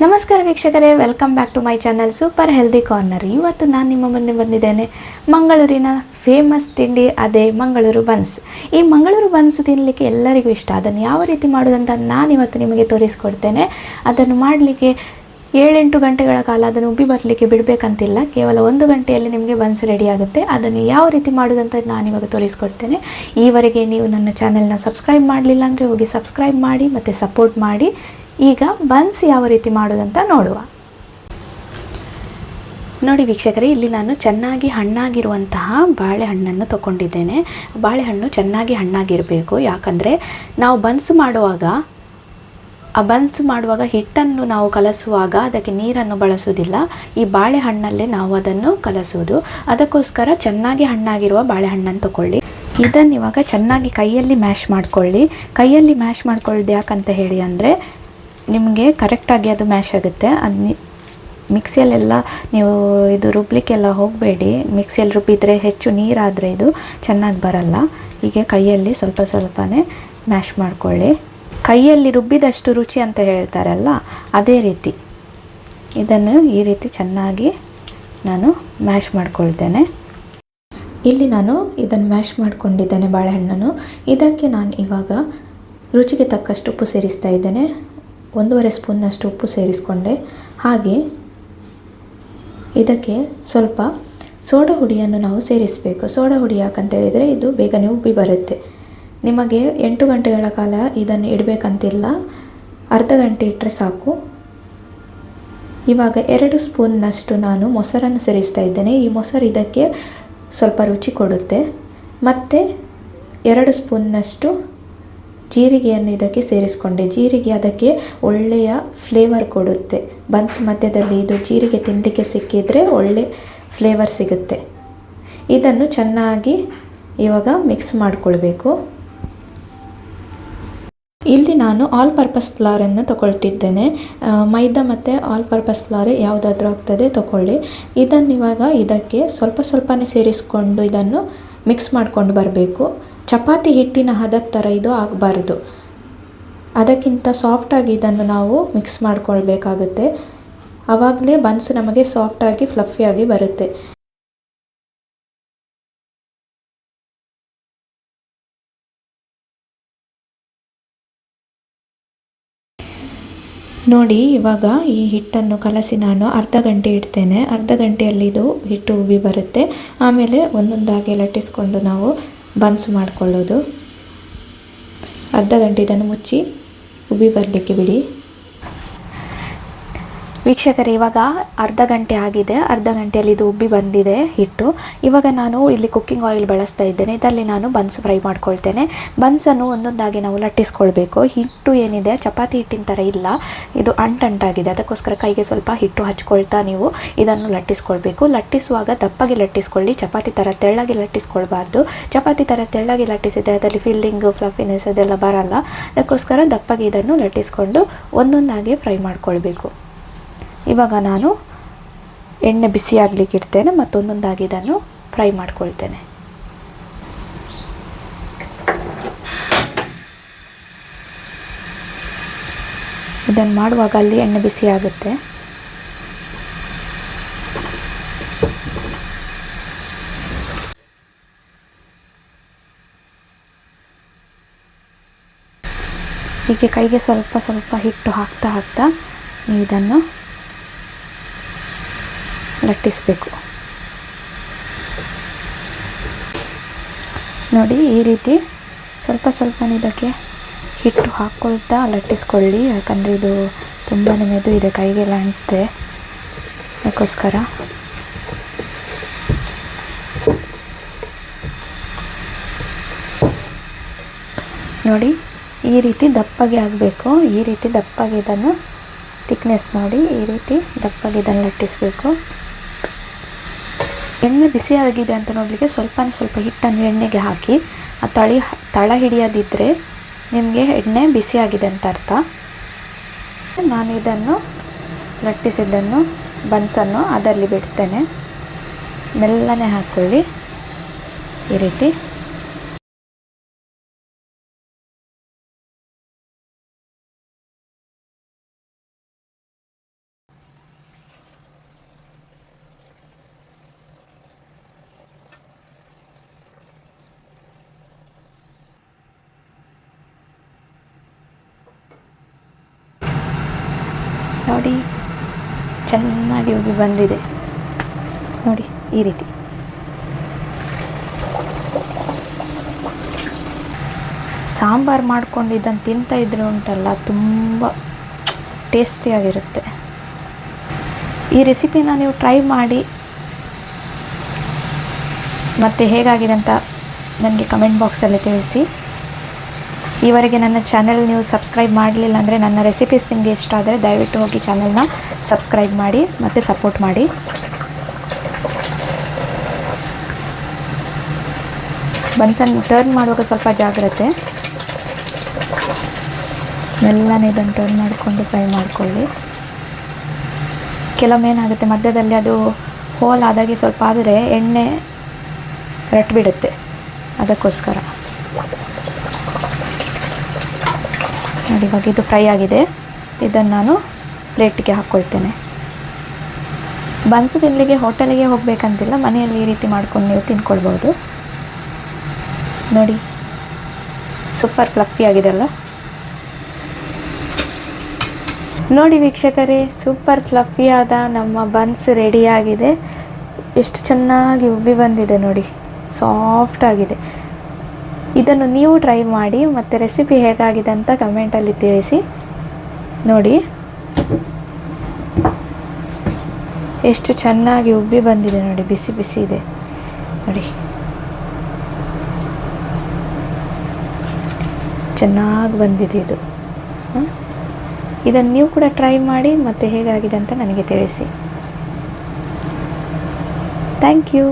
ನಮಸ್ಕಾರ ವೀಕ್ಷಕರೇ, welcome back to my channel super healthy corner. ಇವತ್ತು ನಾನು ನಿಮ್ಮ ಮುಂದೆ ಬಂದಿದ್ದೇನೆ ಮಂಗಳೂರಿನ ಫೇಮಸ್ ತಿಂಡಿ, ಅದೇ ಮಂಗಳೂರು ಬನ್ಸ್. ಈ ಮಂಗಳೂರು ಬನ್ಸ್ ತಿನ್ನಲಿಕ್ಕೆ ಎಲ್ಲರಿಗೂ ಇಷ್ಟ. ಅದನ್ನು ಯಾವ ರೀತಿ ಮಾಡೋದಂತ ನಾನಿವತ್ತು ನಿಮಗೆ ತೋರಿಸ್ಕೊಡ್ತೇನೆ. ಅದನ್ನು ಮಾಡಲಿಕ್ಕೆ 7-8 ಗಂಟೆಗಳ ಕಾಲ ಅದನ್ನು ಉಬ್ಬಿ ಬರಲಿಕ್ಕೆ ಬಿಡಬೇಕಂತಿಲ್ಲ. ಕೇವಲ 1 ಗಂಟೆಯಲ್ಲಿ ನಿಮಗೆ ಬನ್ಸ್ ರೆಡಿ ಆಗುತ್ತೆ. ಅದನ್ನು ಯಾವ ರೀತಿ ಮಾಡೋದಂತ ನಾನಿವಾಗ ತೋರಿಸ್ಕೊಡ್ತೇನೆ. ಈವರೆಗೆ ನೀವು ನನ್ನ ಚಾನೆಲ್ನ ಸಬ್ಸ್ಕ್ರೈಬ್ ಮಾಡಲಿಲ್ಲ ಅಂದರೆ ಹೋಗಿ ಸಬ್ಸ್ಕ್ರೈಬ್ ಮಾಡಿ ಮತ್ತು ಸಪೋರ್ಟ್ ಮಾಡಿ. ಈಗ ಬನ್ಸ್ ಯಾವ ರೀತಿ ಮಾಡೋದಂತ ನೋಡುವ. ನೋಡಿ ವೀಕ್ಷಕರೇ, ಇಲ್ಲಿ ನಾನು ಚೆನ್ನಾಗಿ ಹಣ್ಣಾಗಿರುವಂತಹ ಬಾಳೆಹಣ್ಣನ್ನು ತಗೊಂಡಿದ್ದೇನೆ. ಬಾಳೆಹಣ್ಣು ಚೆನ್ನಾಗಿ ಹಣ್ಣಾಗಿರಬೇಕು. ಯಾಕಂದರೆ ನಾವು ಬನ್ಸ್ ಮಾಡುವಾಗ ಹಿಟ್ಟನ್ನು ನಾವು ಕಲಸುವಾಗ ಅದಕ್ಕೆ ನೀರನ್ನು ಬಳಸುವುದಿಲ್ಲ. ಈ ಬಾಳೆಹಣ್ಣಲ್ಲೇ ನಾವು ಅದನ್ನು ಕಲಸುವುದು. ಅದಕ್ಕೋಸ್ಕರ ಚೆನ್ನಾಗಿ ಹಣ್ಣಾಗಿರುವ ಬಾಳೆಹಣ್ಣನ್ನು ತಗೊಳ್ಳಿ. ಇದನ್ನು ಇವಾಗ ಚೆನ್ನಾಗಿ ಕೈಯಲ್ಲಿ ಮ್ಯಾಶ್ ಮಾಡಿಕೊಳ್ಳಿ. ಕೈಯಲ್ಲಿ ಮ್ಯಾಶ್ ಮಾಡ್ಕೊಳ್ಳೋದು ಯಾಕಂತ ಹೇಳಿ ಅಂದರೆ ನಿಮಗೆ ಕರೆಕ್ಟಾಗಿ ಅದು ಮ್ಯಾಶ್ ಆಗುತ್ತೆ. ಅದು ಮಿಕ್ಸಿಯಲ್ಲೆಲ್ಲ ನೀವು ಇದು ರುಬ್ಲಿಕ್ಕೆಲ್ಲ ಹೋಗಬೇಡಿ. ಮಿಕ್ಸಿಯಲ್ಲಿ ರುಬ್ಬಿದರೆ ಹೆಚ್ಚು ನೀರಾದರೆ ಇದು ಚೆನ್ನಾಗಿ ಬರಲ್ಲ. ಹೀಗೆ ಕೈಯಲ್ಲಿ ಸ್ವಲ್ಪ ಸ್ವಲ್ಪನೇ ಮ್ಯಾಶ್ ಮಾಡಿಕೊಳ್ಳಿ. ಕೈಯಲ್ಲಿ ರುಬ್ಬಿದಷ್ಟು ರುಚಿ ಅಂತ ಹೇಳ್ತಾರಲ್ಲ, ಅದೇ ರೀತಿ ಇದನ್ನು ಈ ರೀತಿ ಚೆನ್ನಾಗಿ ನಾನು ಮ್ಯಾಶ್ ಮಾಡ್ಕೊಳ್ತೇನೆ. ಇಲ್ಲಿ ನಾನು ಇದನ್ನು ಮ್ಯಾಶ್ ಮಾಡ್ಕೊಂಡಿದ್ದೇನೆ ಬಾಳೆಹಣ್ಣನ್ನು. ಇದಕ್ಕೆ ನಾನು ಇವಾಗ ರುಚಿಗೆ ತಕ್ಕಷ್ಟು ಉಪ್ಪು ಸೇರಿಸ್ತಾ ಇದ್ದೇನೆ. 1.5 ಸ್ಪೂನ್ನಷ್ಟು ಉಪ್ಪು ಸೇರಿಸ್ಕೊಂಡೆ. ಹಾಗೆ ಇದಕ್ಕೆ ಸ್ವಲ್ಪ ಸೋಡಾ ಹುಡಿಯನ್ನು ನಾವು ಸೇರಿಸಬೇಕು. ಸೋಡಾ ಹುಡಿ ಯಾಕಂತೇಳಿದರೆ ಇದು ಬೇಗನೆ ಉಬ್ಬಿ ಬರುತ್ತೆ. ನಿಮಗೆ 8 ಗಂಟೆಗಳ ಕಾಲ ಇದನ್ನು ಇಡಬೇಕಂತಿಲ್ಲ, ಅರ್ಧ ಗಂಟೆ ಇಟ್ಟರೆ ಸಾಕು. ಇವಾಗ 2 ಸ್ಪೂನ್ನಷ್ಟು ನಾನು ಮೊಸರನ್ನು ಸೇರಿಸ್ತಾ ಇದ್ದೇನೆ. ಈ ಮೊಸರು ಇದಕ್ಕೆ ಸ್ವಲ್ಪ ರುಚಿ ಕೊಡುತ್ತೆ. ಮತ್ತು 2 ಸ್ಪೂನ್ನಷ್ಟು ಜೀರಿಗೆಯನ್ನು ಇದಕ್ಕೆ ಸೇರಿಸ್ಕೊಂಡೆ. ಜೀರಿಗೆ ಅದಕ್ಕೆ ಒಳ್ಳೆಯ ಫ್ಲೇವರ್ ಕೊಡುತ್ತೆ. ಬನ್ಸ್ ಮಧ್ಯದಲ್ಲಿ ಇದು ಜೀರಿಗೆ ತಿನ್ನಲಿಕ್ಕೆ ಸಿಕ್ಕಿದರೆ ಒಳ್ಳೆ ಫ್ಲೇವರ್ ಸಿಗುತ್ತೆ. ಇದನ್ನು ಚೆನ್ನಾಗಿ ಇವಾಗ ಮಿಕ್ಸ್ ಮಾಡಿಕೊಳ್ಬೇಕು. ಇಲ್ಲಿ ನಾನು ಆಲ್ ಪರ್ಪಸ್ ಫ್ಲೋರನ್ನು ತಗೊಳ್ತಿದ್ದೇನೆ. ಮೈದಾ ಮತ್ತು ಆಲ್ ಪರ್ಪಸ್ ಫ್ಲೋರ್ ಯಾವುದಾದ್ರೂ ಆಗ್ತದೆ ತಗೊಳ್ಳಿ. ಇದನ್ನು ಇವಾಗ ಇದಕ್ಕೆ ಸ್ವಲ್ಪನೇ ಸೇರಿಸ್ಕೊಂಡು ಇದನ್ನು ಮಿಕ್ಸ್ ಮಾಡ್ಕೊಂಡು ಬರಬೇಕು. ಚಪಾತಿ ಹಿಟ್ಟಿನ ಹದದ ಥರ ಇದು ಆಗಬಾರ್ದು. ಅದಕ್ಕಿಂತ ಸಾಫ್ಟಾಗಿ ಇದನ್ನು ನಾವು ಮಿಕ್ಸ್ ಮಾಡ್ಕೊಳ್ಬೇಕಾಗುತ್ತೆ. ಆವಾಗಲೇ ಬನ್ಸ್ ನಮಗೆ ಸಾಫ್ಟಾಗಿ ಫ್ಲಫಿಯಾಗಿ ಬರುತ್ತೆ. ನೋಡಿ, ಇವಾಗ ಈ ಹಿಟ್ಟನ್ನು ಕಲಸಿ ನಾನು ಅರ್ಧ ಗಂಟೆ ಇಡ್ತೇನೆ. ಅರ್ಧ ಗಂಟೆಯಲ್ಲಿ ಇದು ಹಿಟ್ಟು ಉಬ್ಬಿ ಬರುತ್ತೆ. ಆಮೇಲೆ ಒಂದೊಂದಾಗಿ ಲಟ್ಟಿಸ್ಕೊಂಡು ನಾವು ಬನ್ಸ್ ಮಾಡಿಕೊಳ್ಳೋದು. ಅರ್ಧ ಗಂಟೆ ಇದನ್ನು ಮುಚ್ಚಿ ಉಬ್ಬಿ ಬರಲಿಕ್ಕೆ ಬಿಡಿ. ವೀಕ್ಷಕರೇ, ಇವಾಗ ಅರ್ಧ ಗಂಟೆ ಆಗಿದೆ. ಅರ್ಧ ಗಂಟೆಯಲ್ಲಿ ಇದು ಉಬ್ಬಿ ಬಂದಿದೆ ಹಿಟ್ಟು. ಇವಾಗ ನಾನು ಇಲ್ಲಿ ಕುಕ್ಕಿಂಗ್ ಆಯಿಲ್ ಬಳಸ್ತಾ ಇದ್ದೇನೆ. ಇದರಲ್ಲಿ ನಾನು ಬನ್ಸ್ ಫ್ರೈ ಮಾಡ್ಕೊಳ್ತೇನೆ. ಬನ್ಸನ್ನು ಒಂದೊಂದಾಗಿ ನಾವು ಲಟ್ಟಿಸ್ಕೊಳ್ಬೇಕು. ಹಿಟ್ಟು ಏನಿದೆ ಚಪಾತಿ ಹಿಟ್ಟಿನ ಥರ ಇಲ್ಲ, ಇದು ಅಂಟಾಗಿದೆ. ಅದಕ್ಕೋಸ್ಕರ ಕೈಗೆ ಸ್ವಲ್ಪ ಹಿಟ್ಟು ಹಚ್ಕೊಳ್ತಾ ನೀವು ಇದನ್ನು ಲಟ್ಟಿಸ್ಕೊಳ್ಬೇಕು. ಲಟ್ಟಿಸುವಾಗ ದಪ್ಪಗೆ ಲಟ್ಟಿಸ್ಕೊಳ್ಳಿ. ಚಪಾತಿ ಥರ ತೆಳ್ಳಗೆ ಲಟ್ಟಿಸ್ಕೊಳ್ಬಾರ್ದು. ಚಪಾತಿ ಥರ ತೆಳ್ಳಗೆ ಲಟ್ಟಿಸಿದರೆ ಅದರಲ್ಲಿ ಫಿಲ್ಲಿಂಗು ಫ್ಲಫಿನೆಸ್ ಅದೆಲ್ಲ ಬರಲ್ಲ. ಅದಕ್ಕೋಸ್ಕರ ದಪ್ಪಗೆ ಇದನ್ನು ಲಟ್ಟಿಸ್ಕೊಂಡು ಒಂದೊಂದಾಗಿ ಫ್ರೈ ಮಾಡ್ಕೊಳ್ಬೇಕು. ಇವಾಗ ನಾನು ಎಣ್ಣೆ ಬಿಸಿ ಆಗಲಿಕ್ಕೆ ಇಡ್ತೇನೆ. ಮತ್ತೊಂದೊಂದಾಗಿ ಇದನ್ನು ಫ್ರೈ ಮಾಡ್ಕೊಳ್ತೇನೆ. ಇದನ್ನು ಮಾಡುವಾಗ ಅಲ್ಲಿ ಎಣ್ಣೆ ಬಿಸಿ ಆಗುತ್ತೆ. ಹೀಗೆ ಕೈಗೆ ಸ್ವಲ್ಪ ಹಿಟ್ಟು ಹಾಕ್ತಾ ನೀವು ಇದನ್ನು ಲಟ್ಟಿಸಬೇಕು. ನೋಡಿ, ಈ ರೀತಿ ಸ್ವಲ್ಪ ಇದಕ್ಕೆ ಹಿಟ್ಟು ಹಾಕ್ಕೊಳ್ತಾ ಲಟ್ಟಿಸ್ಕೊಳ್ಳಿ. ಯಾಕಂದರೆ ಇದು ತುಂಬಾ ಮೆದು ಇದೆ, ಕೈಗೆಲ್ಲ ಅಂಟುತ್ತೆ. ಅದಕ್ಕೋಸ್ಕರ ನೋಡಿ, ಈ ರೀತಿ ದಪ್ಪಗೆ ಆಗಬೇಕು. ಈ ರೀತಿ ದಪ್ಪಗೆ ಇದನ್ನು ಥಿಕ್ನೆಸ್ ನೋಡಿ, ಈ ರೀತಿ ದಪ್ಪಗೆ ಇದನ್ನು ಲಟ್ಟಿಸಬೇಕು. ಎಣ್ಣೆ ಬಿಸಿಯಾಗಿದೆ ಅಂತ ನೋಡಲಿಕ್ಕೆ ಸ್ವಲ್ಪ ಹಿಟ್ಟನ್ನು ಎಣ್ಣೆಗೆ ಹಾಕಿ ಆ ತಳ ಹಿಡಿಯದಿದ್ದರೆ ನಿಮಗೆ ಎಣ್ಣೆ ಬಿಸಿಯಾಗಿದೆ ಅಂತ ಅರ್ಥ. ನಾನು ಇದನ್ನು ಲಟ್ಟಿಸಿದ್ದನ್ನು ಬನ್ಸನ್ನು ಅದರಲ್ಲಿ ಬಿಡ್ತೇನೆ. ಮೆಲ್ಲನೆ ಹಾಕ್ಕೊಳ್ಳಿ ಈ ರೀತಿ. ನೋಡಿ ಚೆನ್ನಾಗಿ ಉಬ್ಬಿ ಬಂದಿದೆ ನೋಡಿ ಈ ರೀತಿ. ಸಾಂಬಾರು ಮಾಡ್ಕೊಂಡು ಇದನ್ನು ತಿಂತಾ ಇದ್ರೆ ಉಂಟಲ್ಲ ತುಂಬ ಟೇಸ್ಟಿಯಾಗಿರುತ್ತೆ. ಈ ರೆಸಿಪಿನ ನೀವು ಟ್ರೈ ಮಾಡಿ ಮತ್ತು ಹೇಗಾಗಿದೆ ಅಂತ ನನಗೆ ಕಮೆಂಟ್ ಬಾಕ್ಸಲ್ಲಿ ತಿಳಿಸಿ. ಈವರೆಗೆ ನನ್ನ ಚಾನೆಲ್ ನೀವು ಸಬ್ಸ್ಕ್ರೈಬ್ ಮಾಡಲಿಲ್ಲ ಅಂದರೆ, ನನ್ನ ರೆಸಿಪೀಸ್ ನಿಮಗೆ ಇಷ್ಟ ಆದರೆ ದಯವಿಟ್ಟು ಹೋಗಿ ಚಾನೆಲ್ನ ಸಬ್ಸ್ಕ್ರೈಬ್ ಮಾಡಿ ಮತ್ತು ಸಪೋರ್ಟ್ ಮಾಡಿ. ಬನ್ಸನ್ನು ಟರ್ನ್ ಮಾಡುವಾಗ ಸ್ವಲ್ಪ ಜಾಗ್ರತೆ, ಮೆಲ್ಲನೆ ಇದನ್ನು ಟರ್ನ್ ಮಾಡಿಕೊಂಡು ಫ್ರೈ ಮಾಡಿಕೊಳ್ಳಿ. ಕೆಲವೊಮ್ಮೆ ಏನಾಗುತ್ತೆ ಮಧ್ಯದಲ್ಲಿ ಅದು ಹೋಲ್ ಆದಾಗೆ ಸ್ವಲ್ಪ ಆದರೆ ಎಣ್ಣೆ ರಟ್ಬಿಡುತ್ತೆ, ಅದಕ್ಕೋಸ್ಕರ. ನೋಡಿ ಇವಾಗ ಇದು ಫ್ರೈ ಆಗಿದೆ. ಇದನ್ನು ನಾನು ಪ್ಲೇಟಿಗೆ ಹಾಕ್ಕೊಳ್ತೇನೆ. ಬನ್ಸು ತಿನ್ನಲಿಕ್ಕೆ ಹೋಟೆಲಿಗೆ ಹೋಗಬೇಕಂತಿಲ್ಲ, ಮನೆಯಲ್ಲಿ ಈ ರೀತಿ ಮಾಡ್ಕೊಂಡು ನೀವು ತಿನ್ಕೊಳ್ಬೋದು. ನೋಡಿ ಸೂಪರ್ ಫ್ಲಫಿ ಆಗಿದೆ ಅಲ್ಲ. ನೋಡಿ ವೀಕ್ಷಕರೇ, ಸೂಪರ್ ಫ್ಲಫಿಯಾದ ನಮ್ಮ ಬನ್ಸ್ ರೆಡಿಯಾಗಿದೆ. ಎಷ್ಟು ಚೆನ್ನಾಗಿ ಉಬ್ಬಿ ಬಂದಿದೆ ನೋಡಿ, ಸಾಫ್ಟ್ ಆಗಿದೆ. ಇದನ್ನು ನೀವು ಟ್ರೈ ಮಾಡಿ ಮತ್ತು ರೆಸಿಪಿ ಹೇಗಾಗಿದೆ ಅಂತ ಕಮೆಂಟಲ್ಲಿ ತಿಳಿಸಿ. ನೋಡಿ ಎಷ್ಟು ಚೆನ್ನಾಗಿ ಉಬ್ಬಿ ಬಂದಿದೆ ನೋಡಿ, ಬಿಸಿ ಬಿಸಿ ಇದೆ ನೋಡಿ, ಚೆನ್ನಾಗಿ ಬಂದಿದೆ ಇದು. ಇದನ್ನು ನೀವು ಕೂಡ ಟ್ರೈ ಮಾಡಿ ಮತ್ತು ಹೇಗಾಗಿದೆ ಅಂತ ನನಗೆ ತಿಳಿಸಿ. Thank you.